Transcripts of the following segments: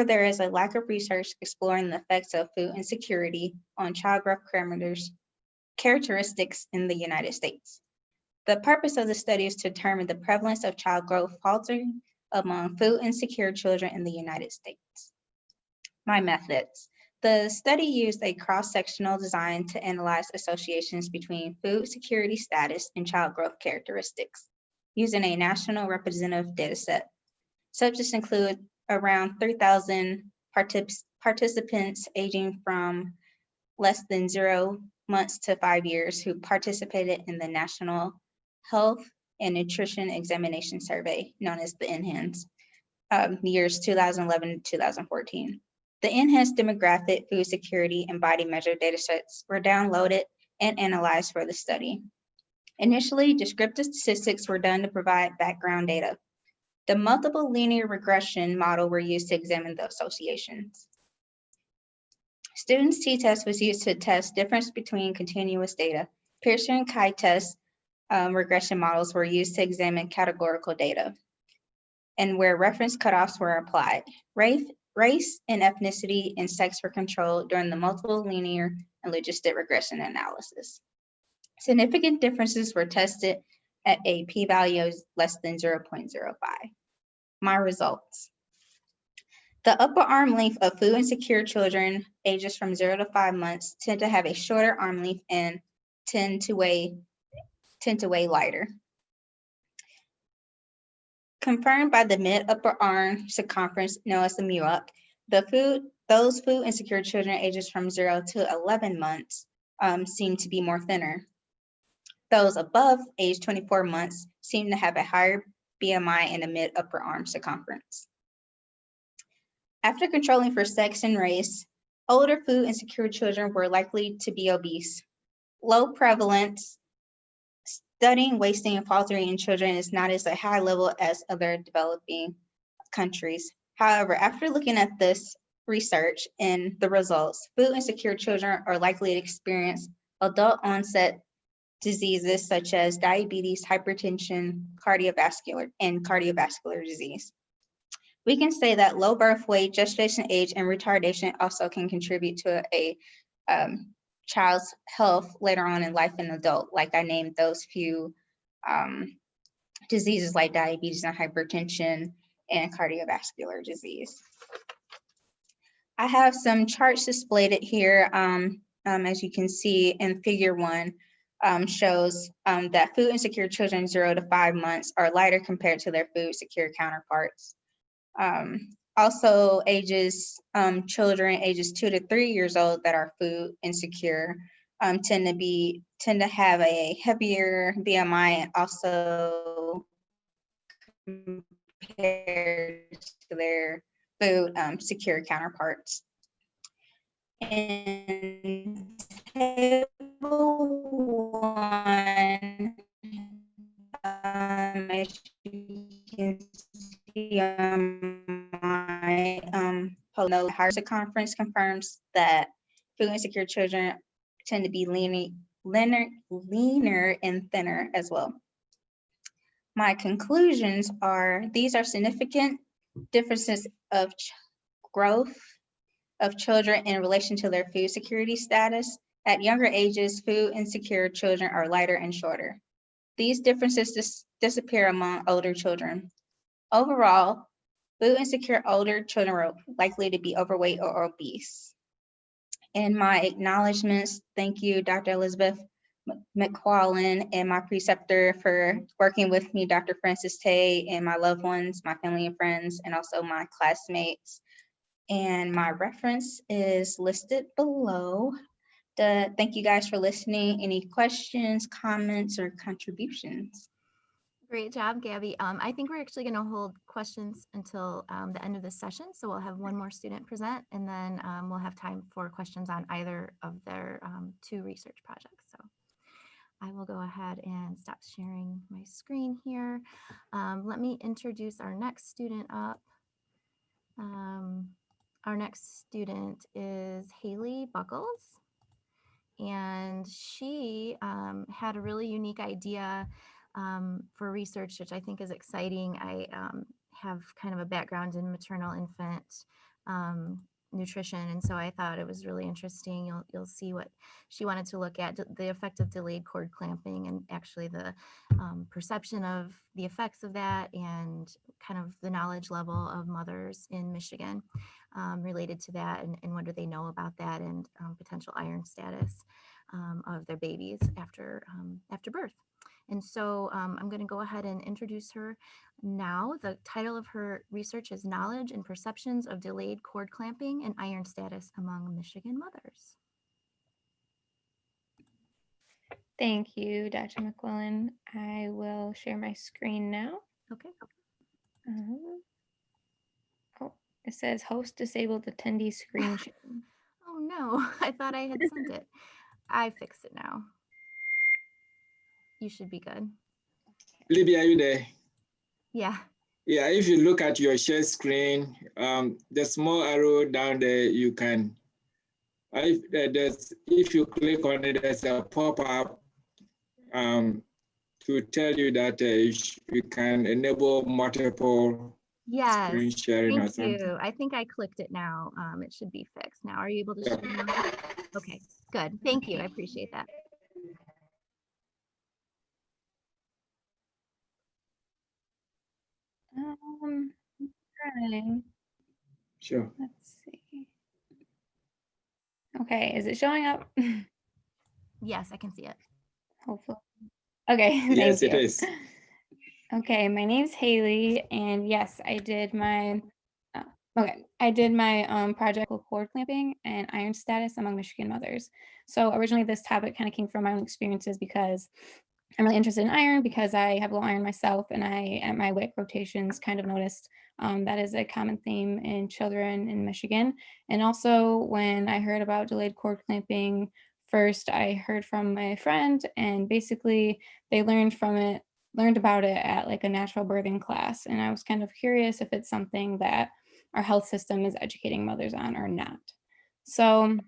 there is a lack of research exploring the effects of food insecurity on child growth characteristics in the United States. The purpose of the study is to determine the prevalence of child growth faltering among food insecure children in the United States. My methods. The study used a cross-sectional design to analyze associations between food security status and child growth characteristics, using a national representative dataset. Subjects include around 3,000 participants aging from less than 0 months to 5 years who participated in the National Health and Nutrition Examination Survey, known as the NHANES, years 2011 to 2014. The enhanced demographic, food security, and body measure datasets were downloaded and analyzed for the study. Initially, descriptive statistics were done to provide background data. The multiple linear regression model were used to examine the associations. Students' t-test was used to test difference between continuous data. Pearson and chi-test regression models were used to examine categorical data and where reference cutoffs were applied. Race and ethnicity and sex were controlled during the multiple linear and logistic regression analysis. Significant differences were tested at a p-value less than 0.05. My results. The upper arm length of food insecure children ages from 0 to 5 months tend to have a shorter arm length and tend to weigh lighter. Confirmed by the mid-upper arm circumference known as the MUOC, those food insecure children ages from 0 to 11 months seem to be more thinner. Those above age 24 months seem to have a higher BMI and a mid-upper arm circumference. After controlling for sex and race, older food insecure children were likely to be obese. Low prevalence, studying wasting and faltering in children is not as a high level as other developing countries. However, after looking at this research and the results, food insecure children are likely to experience adult onset diseases such as diabetes, hypertension, cardiovascular disease. We can say that low birth weight, gestation age, and retardation also can contribute to a child's health later on in life and adult, like I named those few diseases like diabetes and hypertension and cardiovascular disease. I have some charts displayed here. As you can see in figure 1, shows that food insecure children 0 to 5 months are lighter compared to their food secure counterparts. Also children ages 2 to 3 years old that are food insecure tend to have a heavier BMI and also compared to their food secure counterparts. In table 1, as you can see on my note, higher circumference confirms that food insecure children tend to be leaner and thinner as well. My conclusions are these are significant differences of growth of children in relation to their food security status. At younger ages, food insecure children are lighter and shorter. These differences disappear among older children. Overall, food insecure older children are likely to be overweight or obese. In my acknowledgements, thank you, Dr. Elizabeth MacQuillan, and my preceptor for working with me, Dr. Francis Tay, and my loved ones, my family and friends, and also my classmates. And my reference is listed below. Thank you guys for listening. Any questions, comments, or contributions? Great job, Gabby. I think we're actually going to hold questions until the end of this session. So we'll have one more student present, and then we'll have time for questions on either of their 2 research projects. So I will go ahead and stop sharing my screen here. Let me introduce our next student up. Our next student is Haylee Buckles, and she had a really unique idea for research, which I think is exciting. I have kind of a background in maternal infant nutrition. And so I thought it was really interesting. You'll see what she wanted to look at, the effect of delayed cord clamping, and actually the perception of the effects of that, and kind of the knowledge level of mothers in Michigan related to that, and what do they know about that, and potential iron status of their babies after birth. And so I'm going to go ahead and introduce her now. The title of her research is Knowledge and Perceptions of Delayed Cord Clamping and Iron Status Among Michigan Mothers. Thank you, Dr. MacQuillan. I will share my screen now. Okay. Oh, it says host disabled attendee screen sharing. Oh no, I thought I had sent it. I fixed it now. You should be good. Libby, are you there? Yeah. Yeah, if you look at your share screen, the small arrow down there, you can, if you click on it, there's a pop-up to tell you that you can enable multiple screen sharing or something. Thank you. I think I clicked it now. It should be fixed now. Are you able to share now? Okay, good. Thank you. I appreciate that. Trying. Sure. Let's see. Okay, is it showing up? Yes, I can see it. Hopefully. Okay, Yes, thank it you. is. Okay, my name's Haylee, and yes, I did my project called cord clamping and iron status among Michigan mothers. So originally this topic kind of came from my own experiences, because I'm really interested in iron, because I have low iron myself, and I, at my WIC rotations, kind of noticed that is a common theme in children in Michigan. And also when I heard about delayed cord clamping, first I heard from my friend, and basically they learned about it at like a natural birthing class. And I was kind of curious if it's something that our health system is educating mothers on or not. So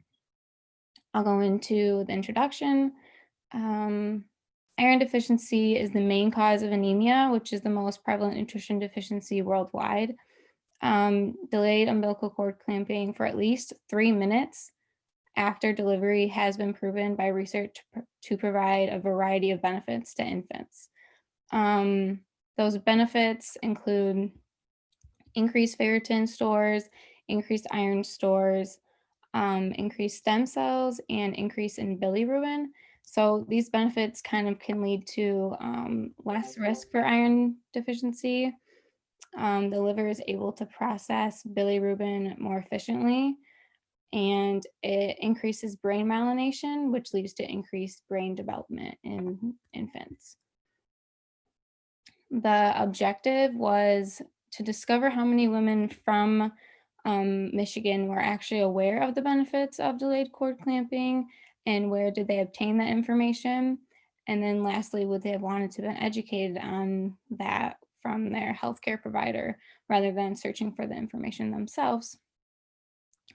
I'll go into the introduction. Iron deficiency is the main cause of anemia, which is the most prevalent nutrition deficiency worldwide. Delayed umbilical cord clamping for at least 3 minutes after delivery has been proven by research to provide a variety of benefits to infants. Those benefits include increased ferritin stores, increased iron stores, increased stem cells, and increase in bilirubin. So these benefits kind of can lead to less risk for iron deficiency. The liver is able to process bilirubin more efficiently, and it increases brain myelination, which leads to increased brain development in infants. The objective was to discover how many women from Michigan were actually aware of the benefits of delayed cord clamping, and where did they obtain that information. And then lastly, would they have wanted to have been educated on that from their healthcare provider, rather than searching for the information themselves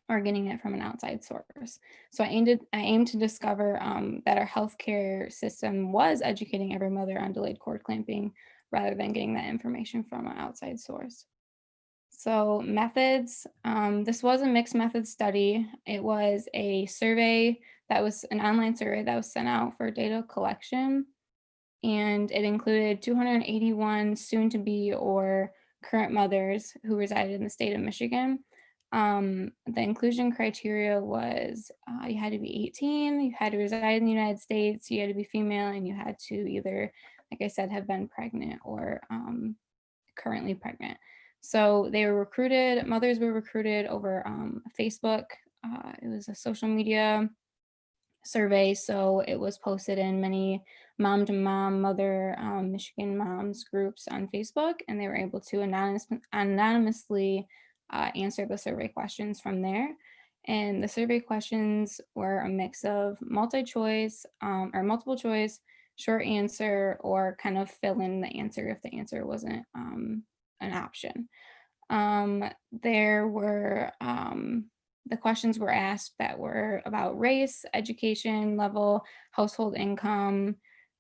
or getting it from an outside source. So I aimed to discover that our healthcare system was educating every mother on delayed cord clamping, rather than getting that information from an outside source. So methods, this was a mixed method study. It was a survey that was an online survey that was sent out for data collection, and it included 281 soon to be or current mothers who resided in the state of Michigan. The inclusion criteria was you had to be 18, you had to reside in the United States, you had to be female, and you had to either, like I said, have been pregnant or currently pregnant. So they were recruited, mothers were recruited over Facebook. It was a social media survey, so it was posted in many mom to mom, mother Michigan moms groups on Facebook, and they were able to anonymously answer the survey questions from there. And the survey questions were a mix of multi-choice or multiple choice, short answer, or kind of fill in the answer if the answer wasn't an option. There were the questions were asked that were about race, education level, household income,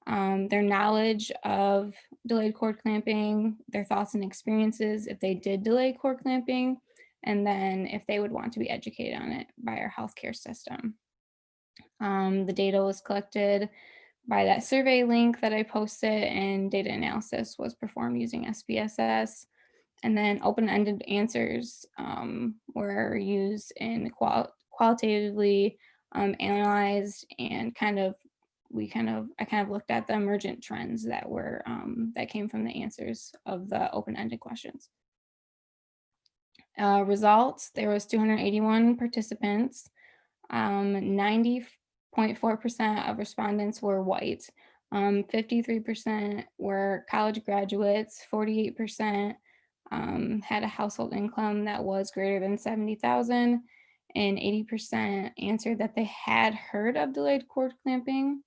their knowledge of delayed cord clamping, their thoughts and experiences if they did delay cord clamping, and then if they would want to be educated on it by our healthcare system. The data was collected by that survey link that I posted, and data analysis was performed using SPSS. And then open-ended answers were used and qualitatively analyzed, and I kind of looked at the emergent trends that were that came from the answers of the open-ended questions. Results: there was 281 participants. 90.4% of respondents were white. 53% were college graduates. 48% had a household income that was greater than 70,000, and 80% answered that they had heard of delayed cord clamping,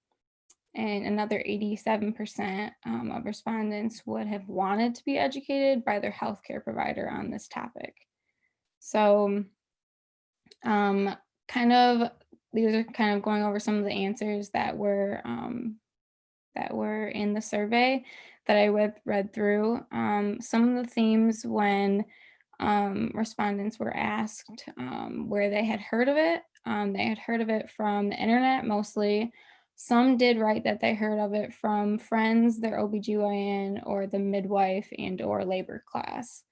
and another 87% of respondents would have wanted to be educated by their healthcare provider on this topic. So these are kind of going over some of the answers that were in the survey that I read through. Some of the themes when respondents were asked where they had heard of it. They had heard of it from the internet mostly. Some did write that they heard of it from friends, their OBGYN, or the midwife and or labor class.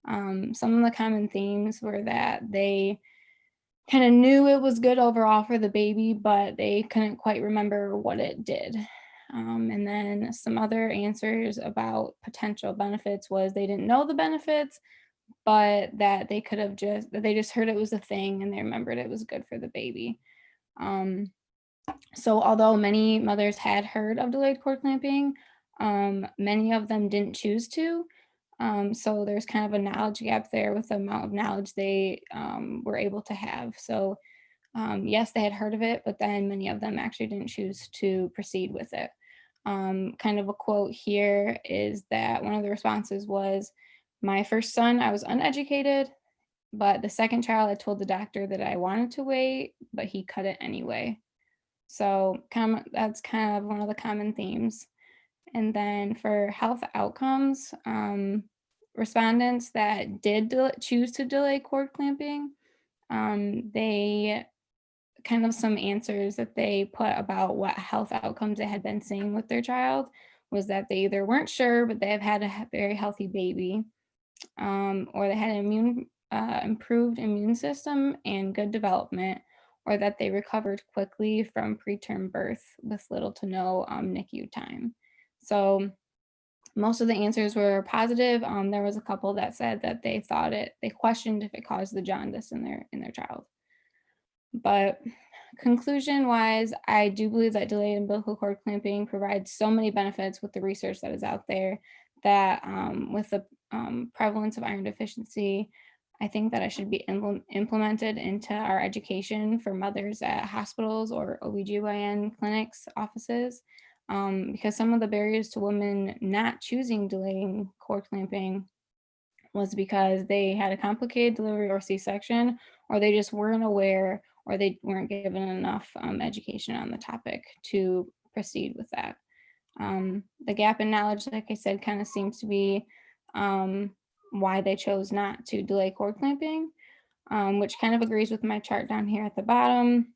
Some of the common themes were that they kind of knew it was good overall for the baby, but they couldn't quite remember what it did. And then some other answers about potential benefits was they didn't know the benefits, but that they just heard it was a thing and they remembered it was good for the baby. So although many mothers had heard of delayed cord clamping, many of them didn't choose to. So there's kind of a knowledge gap there with the amount of knowledge they were able to have. So yes, they had heard of it, but then many of them actually didn't choose to proceed with it. Kind of a quote here is that one of the responses was, "My first son, I was uneducated, but the second child, I told the doctor that I wanted to wait, but he cut it anyway." So that's kind of one of the common themes. And then for health outcomes, respondents that did choose to delay cord clamping, they kind of some answers that they put about what health outcomes they had been seeing with their child was that they either weren't sure, but they have had a very healthy baby, or they had an improved immune system and good development, or that they recovered quickly from preterm birth with little to no NICU time. So most of the answers were positive. There was a couple that said that they questioned if it caused the jaundice in their child. But conclusion wise, I do believe that delayed umbilical cord clamping provides so many benefits with the research that is out there that with the prevalence of iron deficiency, I think that it should be implemented into our education for mothers at hospitals or OBGYN clinics, offices, because some of the barriers to women not choosing delaying cord clamping was because they had a complicated delivery or C-section, or they just weren't aware, or they weren't given enough education on the topic to proceed with that. The gap in knowledge, like I said, kind of seems to be why they chose not to delay cord clamping, which kind of agrees with my chart down here at the bottom,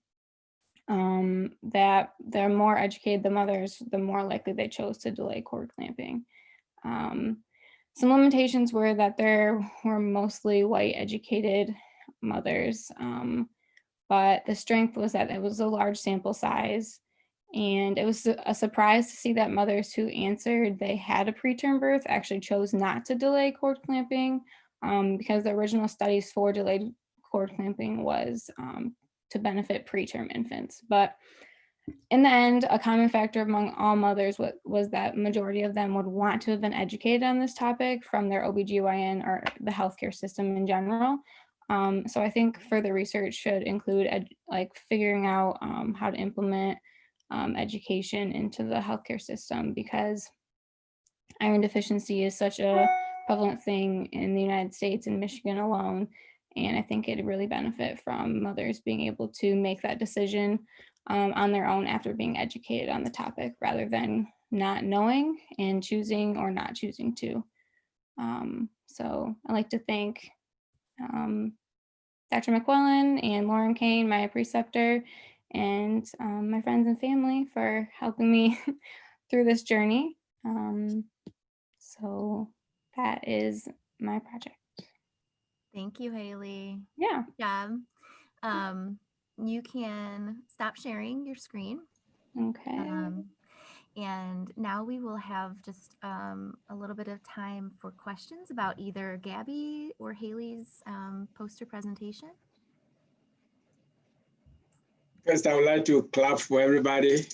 that the more educated the mothers, the more likely they chose to delay cord clamping. Some limitations were that there were mostly white educated mothers, but the strength was that it was a large sample size. And it was a surprise to see that mothers who answered they had a preterm birth actually chose not to delay cord clamping, because the original studies for delayed cord clamping was to benefit preterm infants. But in the end, a common factor among all mothers was that majority of them would want to have been educated on this topic from their OBGYN or the healthcare system in general. So I think further research should include figuring out how to implement education into the healthcare system, because iron deficiency is such a prevalent thing in the United States and Michigan alone. And I think it'd really benefit from mothers being able to make that decision on their own after being educated on the topic, rather than not knowing and choosing or not choosing to. So I like to thank Dr. MacQuillan and Lauren Kane, my preceptor, and my friends and family for helping me through this journey. So that is my project. Thank you, Haylee. Yeah. Good job. You can stop sharing your screen. Okay. And now we will have just a little bit of time for questions about either Gabby or Haylee's poster presentation. First, I would like to clap for everybody.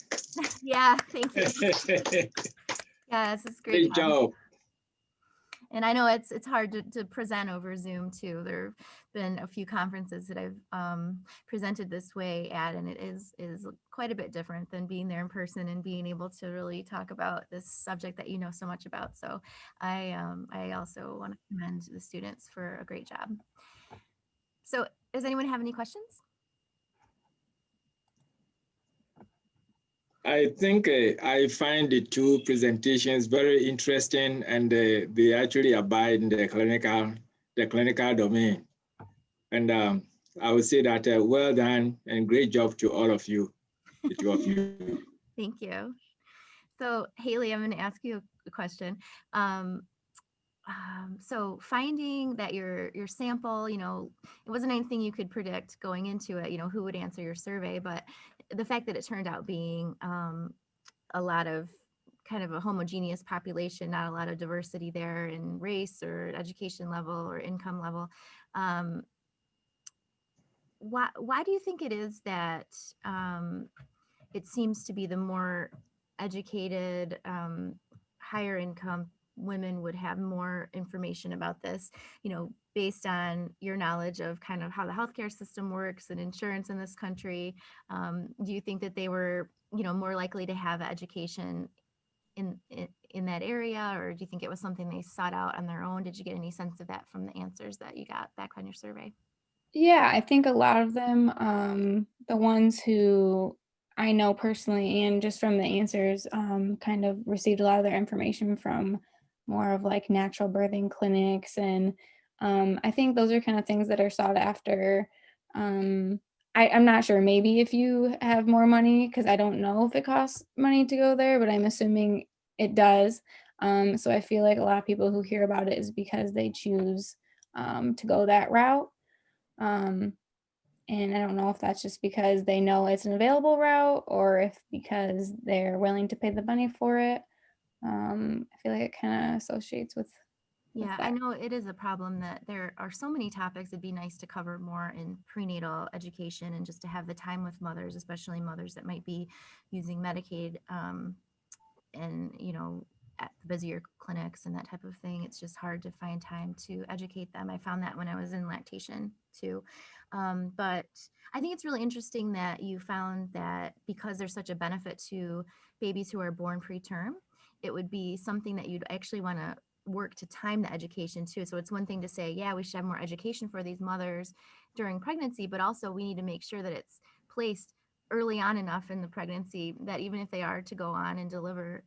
Yeah, thank you. Yeah, this is great. Great job. And I know it's hard to present over Zoom too. There have been a few conferences that I've presented this way at, and it is quite a bit different than being there in person and being able to really talk about this subject that you know so much about. So I also want to commend the students for a great job. So does anyone have any questions? I think I find the two presentations very interesting, and they actually abide in the clinical domain. And I would say that well done and great job to all of you, the two of you. Thank you. So Haylee, I'm going to ask you a question. So finding that your sample, you know, it wasn't anything you could predict going into it, you know, who would answer your survey, but the fact that it turned out being a lot of kind of a homogeneous population, not a lot of diversity there in race or education level or income level. Why do you think it is that it seems to be the more educated, higher income women would have more information about this, you know, based on your knowledge of kind of how the healthcare system works and insurance in this country? Do you think that they were, you know, more likely to have education in that area, or do you think it was something they sought out on their own? Did you get any sense of that from the answers that you got back on your survey? Yeah, I think a lot of them, the ones who I know personally and just from the answers, kind of received a lot of their information from more of like natural birthing clinics. And I think those are kind of things that are sought after. I'm not sure, maybe if you have more money, because I don't know if it costs money to go there, but I'm assuming it does. So I feel like a lot of people who hear about it is because they choose to go that route. And I don't know if that's just because they know it's an available route or if because they're willing to pay the money for it. I feel like it kind of associates with Yeah, that. I know it is a problem that there are so many topics. It'd be nice to cover more in prenatal education and just to have the time with mothers, especially mothers that might be using Medicaid and, you know, at the busier clinics and that type of thing. It's just hard to find time to educate them. I found that when I was in lactation too. But I think it's really interesting that you found that because there's such a benefit to babies who are born preterm, it would be something that you'd actually want to work to time the education too. So it's one thing to say, yeah, we should have more education for these mothers during pregnancy, but also we need to make sure that it's placed early on enough in the pregnancy that even if they are to go on and deliver,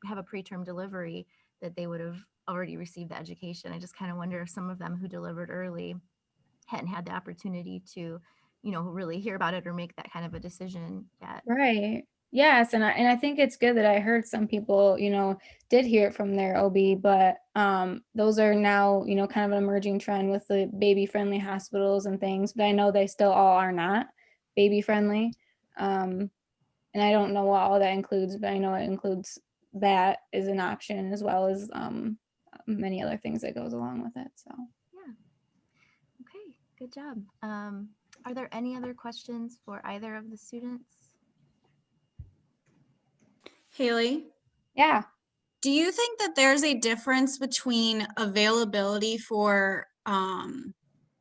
have a preterm delivery, that they would have already received the education. I just kind of wonder if some of them who delivered early hadn't had the opportunity to, you know, really hear about it or make that kind of a decision yet. Right. Yes, and I think it's good that I heard some people, you know, did hear it from their OB, but those are now, you know, kind of an emerging trend with the baby-friendly hospitals and things, but I know they still all are not baby-friendly. And I don't know what all that includes, but I know it includes that as an option as well as many other things that goes along with it. So Yeah. Okay, good job. Are there any other questions for either of the students? Haylee, yeah. do you think that there's a difference between availability for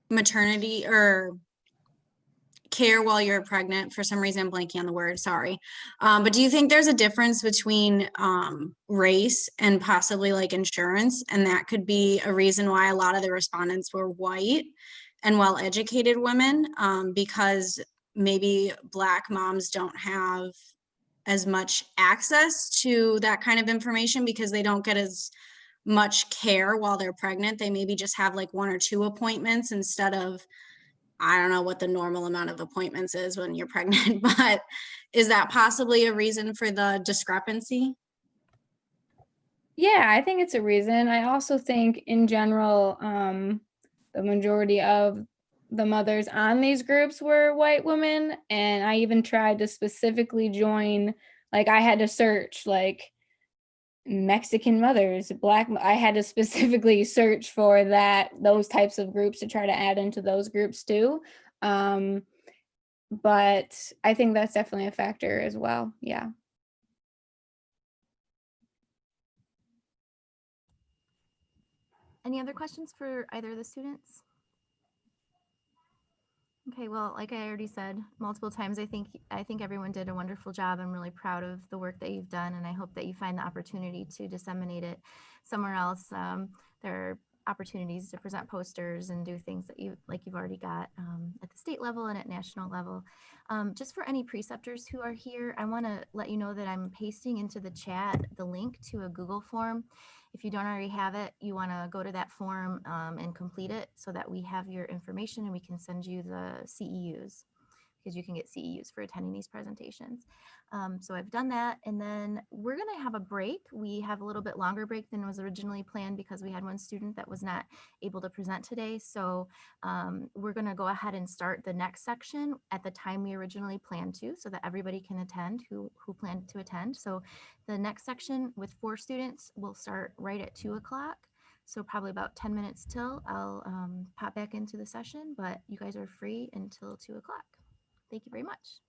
maternity or care while you're pregnant? For some reason I'm blanking on the word, sorry. But do you think there's a difference between race and possibly like insurance, and that could be a reason why a lot of the respondents were white and well-educated women, because maybe Black moms don't have as much access to that kind of information because they don't get as much care while they're pregnant. They maybe just have like 1 or 2 appointments instead of, I don't know what the normal amount of appointments is when you're pregnant, but is that possibly a reason for the discrepancy? Yeah, I think it's a reason. I also think in general, the majority of the mothers on these groups were white women. And I even tried to specifically join, like I had to search like Mexican mothers, I had to specifically search for those types of groups to try to add into those groups too. But I think that's definitely a factor as well. Yeah. Any other questions for either of the students? Okay, well, like I already said multiple times, I think everyone did a wonderful job. I'm really proud of the work that you've done, and I hope that you find the opportunity to disseminate it somewhere else. There are opportunities to present posters and do things that you've already got at the state level and at national level. Just for any preceptors who are here, I want to let you know that I'm pasting into the chat the link to a Google form. If you don't already have it, you want to go to that form and complete it so that we have your information and we can send you the CEUs, because you can get CEUs for attending these presentations. So I've done that, and then we're going to have a break. We have a little bit longer break than was originally planned because we had one student that was not able to present today. So we're going to go ahead and start the next section at the time we originally planned to, so that everybody can attend who planned to attend. So the next section with 4 students will start right at 2 o'clock. So probably about 10 minutes till I'll pop back into the session, but you guys are free until 2 o'clock. Thank you very much.